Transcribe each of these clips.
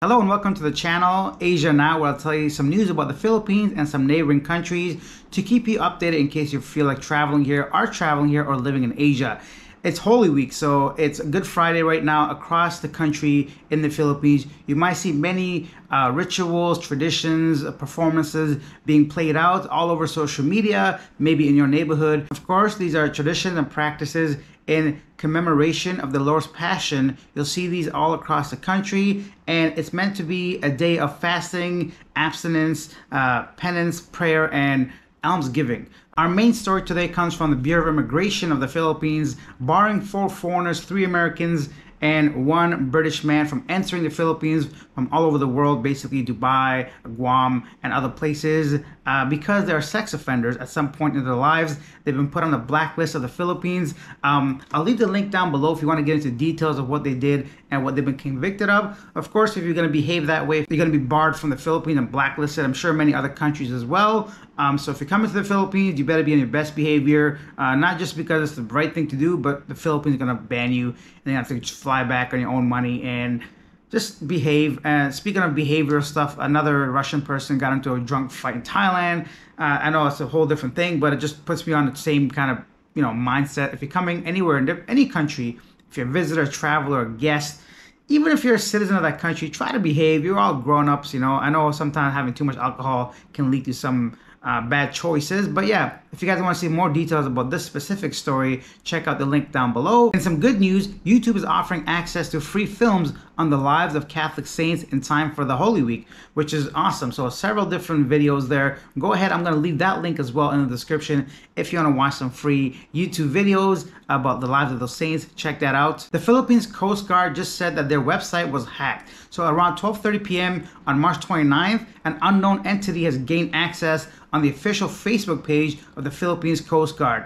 Hello and welcome to the channel Asia Now, where I'll tell you some news about the Philippines and some neighboring countries to keep you updated in case you feel like traveling here, are traveling here, or living in Asia. It's Holy Week, so it's Good Friday right now across the country in the Philippines. You might see many rituals, traditions, performances being played out all over social media, maybe in your neighborhood. Of course, these are traditions and practices in commemoration of the Lord's Passion. You'll see these all across the country, and it's meant to be a day of fasting, abstinence, penance, prayer, and almsgiving. Our main story today comes from the Bureau of Immigration of the Philippines, barring 4 foreigners, 3 Americans, and 1 British man from entering the Philippines from all over the world, basically Dubai, Guam, and other places, because they are sex offenders at some point in their lives. They've been put on the blacklist of the Philippines. I'll leave the link down below if you want to get into details of what they did and what they've been convicted of. Of course, if you're going to behave that way, you're going to be barred from the Philippines and blacklisted. I'm sure many other countries as well. So if you're coming to the Philippines, you better be on your best behavior, not just because it's the right thing to do, but the Philippines are going to ban you, and you have to just fly back on your own money and just behave. And speaking of behavioral stuff, another Russian person got into a drunk fight in Thailand. I know it's a whole different thing, but it just puts me on the same kind of mindset. If you're coming anywhere in any country, if you're a visitor, traveler, or guest, even if you're a citizen of that country, try to behave. You're all grown-ups, I know sometimes having too much alcohol can lead to some bad choices. But yeah, if you guys want to see more details about this specific story, check out the link down below. And some good news, YouTube is offering access to free films on the lives of Catholic saints in time for the Holy Week, which is awesome. So several different videos there. Go ahead, I'm going to leave that link as well in the description if you want to watch some free YouTube videos about the lives of those saints. Check that out. The Philippines Coast Guard just said that their website was hacked. So around 12:30 p.m. on March 29th, an unknown entity has gained access on the official Facebook page of the Philippines Coast Guard.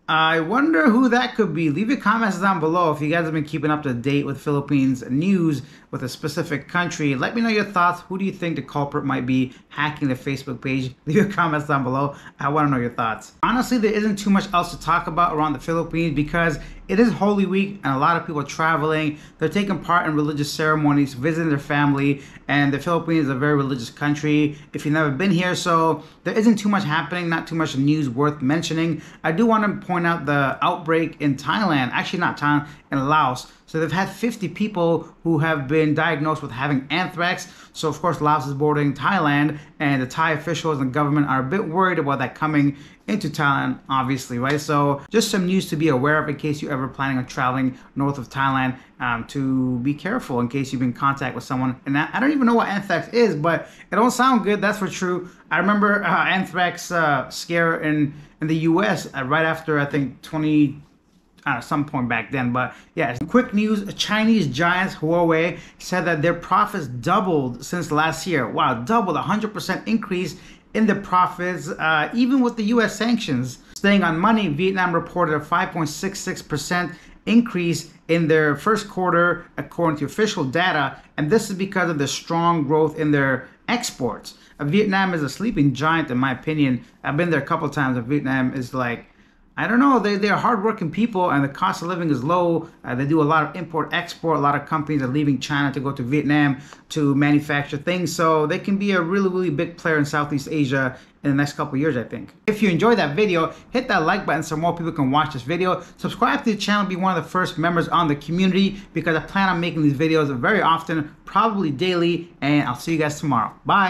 I wonder who that could be. Leave your comments down below if you guys have been keeping up to date with Philippines news with a specific country. Let me know your thoughts. Who do you think the culprit might be hacking the Facebook page? Leave your comments down below. I want to know your thoughts. Honestly, there isn't too much else to talk about around the Philippines because it is Holy Week and a lot of people are traveling. They're taking part in religious ceremonies, visiting their family, and the Philippines is a very religious country if you've never been here. So there isn't too much happening, not too much news worth mentioning. I do want to point out the outbreak in Thailand, actually not Thailand, in Laos. So they've had 50 people who have been diagnosed with having anthrax. So of course Laos is bordering Thailand, and the Thai officials and government are a bit worried about that coming into Thailand, obviously, right? So just some news to be aware of in case you're ever planning on traveling north of Thailand, to be careful in case you've been in contact with someone. And I don't even know what anthrax is, but it don't sound good, that's for true. I remember anthrax scare in the US right after, I think, some point back then. But yeah, quick news, Chinese giants Huawei said that their profits doubled since last year. Wow, doubled, 100% increase in the profits, even with the US sanctions. Staying on money, Vietnam reported a 5.66% increase in their first quarter according to official data, and this is because of the strong growth in their exports. Vietnam is a sleeping giant in my opinion. I've been there a couple times, and Vietnam is like, I don't know, they're hardworking people and the cost of living is low. They do a lot of import-export. A lot of companies are leaving China to go to Vietnam to manufacture things. So they can be a really, really big player in Southeast Asia in the next couple of years, I think. If you enjoyed that video, hit that like button so more people can watch this video. Subscribe to the channel, be one of the first members on the community, because I plan on making these videos very often, probably daily, and I'll see you guys tomorrow. Bye.